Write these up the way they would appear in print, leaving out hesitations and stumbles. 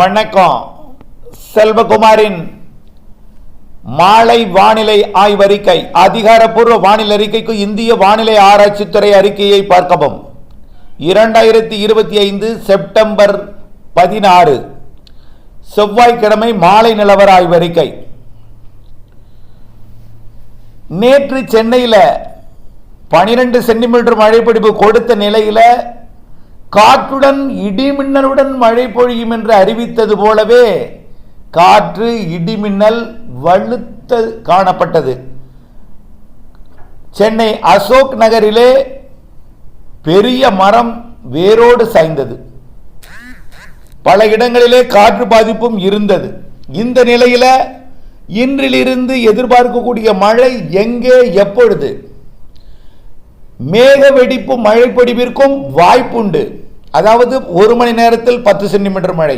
வணக்கம். செல்வகுமாரின் மாலை வானிலை ஆய்வறிக்கை. அதிகாரப்பூர்வ வானிலை அறிக்கைக்கு இந்திய வானிலை ஆராய்ச்சித்துறை அறிக்கையை பார்க்கவும். 2025 செப்டம்பர் 16 செவ்வாய்க்கிழமை மாலை நிலவர ஆய்வறிக்கை. நேற்று சென்னையில் 12 சென்டிமீட்டர் மழைப்பிடிப்பு கொடுத்த நிலையில் காற்றுடன் இடிமின்னலுடன் மழை பொழியும் என்று அறிவித்தது போலவே காற்று இடிமின்னல் வலுத்து காணப்பட்டது. சென்னை அசோக் நகரிலே பெரிய மரம் வேரோடு சாய்ந்தது. பல இடங்களிலே காற்று பாதிப்பும் இருந்தது. இந்த நிலையில இன்றிலிருந்து எதிர்பார்க்கக்கூடிய மழை எங்கே எப்பொழுது மேக வெடிப்பு மழை பொழிவிற்கும் வாய்ப்புண்டு. அதாவது ஒரு மணி நேரத்தில் 10 சென்டிமீட்டர் மழை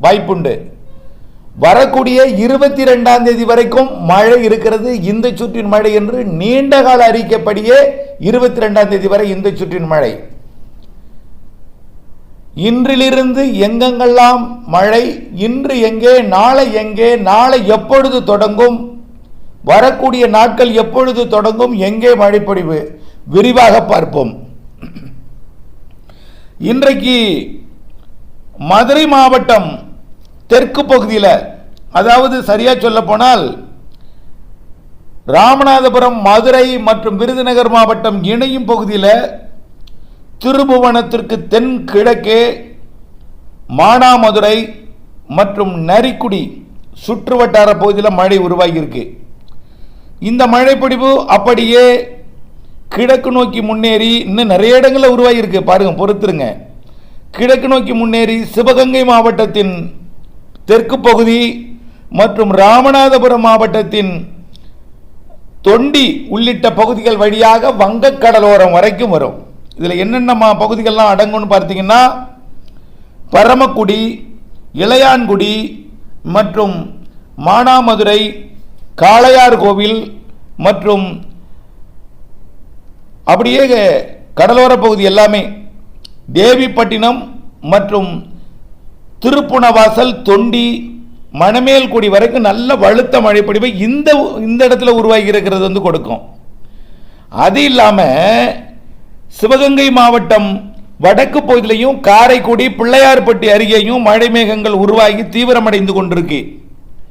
வாய்ப்புண்டு. வரக்கூடிய 22ஆம் தேதி வரைக்கும் மழை இருக்கிறது. இந்த சுற்றின் மழை என்று நீண்ட கால அறிக்கைப்படியே 22ஆம் தேதி வரை இந்த சுற்றின் மழை. இன்றிலிருந்து எங்கெங்கெல்லாம் மழை, இன்று எங்கே, நாளை எங்கே, நாளை எப்பொழுது தொடங்கும், வரக்கூடிய நாட்கள் எப்பொழுது தொடங்கும், எங்கே மழை பொழிவு விரிவாக பார்ப்போம். இன்றைக்கு மதுரை மாவட்டம் தெற்கு பகுதியில், அதாவது சரியா சொல்ல போனால் ராமநாதபுரம், மதுரை மற்றும் விருதுநகர் மாவட்டம் இணையும் பகுதியில் திருபுவனத்திற்கு தென் கிழக்கே மானாமதுரை மற்றும் நரிக்குடி சுற்றுவட்டார பகுதியில் மழை உருவாகியிருக்கு. இந்த மழைப்பொழிவு அப்படியே கிழக்கு நோக்கி முன்னேறி இன்னும் நிறைய இடங்களில் உருவாகியிருக்கு. பாருங்க, பொறுத்துருங்க. கிழக்கு நோக்கி முன்னேறி சிவகங்கை மாவட்டத்தின் தெற்கு பகுதி மற்றும் ராமநாதபுரம் மாவட்டத்தின் தொண்டி உள்ளிட்ட பகுதிகள் வழியாக வங்கக்கடலோரம் வரைக்கும் வரும். இதில் என்னென்ன பகுதிகள்லாம் அடங்கும்னு பார்த்தீங்கன்னா பரமக்குடி, இளையான்குடி மற்றும் மானாமதுரை, காளையார் கோவில் மற்றும் அப்படியே கடலோர பகுதி எல்லாமே, தேவிப்பட்டினம் மற்றும் திருப்புணவாசல், தொண்டி, மணமேல்குடி வரைக்கும் நல்ல வலுத்த மழை பொழிவை இந்த இடத்துல உருவாகி இருக்கிறது வந்து கொடுக்கும். அது இல்லாமல் சிவகங்கை மாவட்டம் வடக்கு பகுதியிலையும் காரைக்குடி, பிள்ளையார்பட்டி அருகேயும் மழை மேகங்கள் உருவாகி தீவிரமடைந்து கொண்டிருக்கு.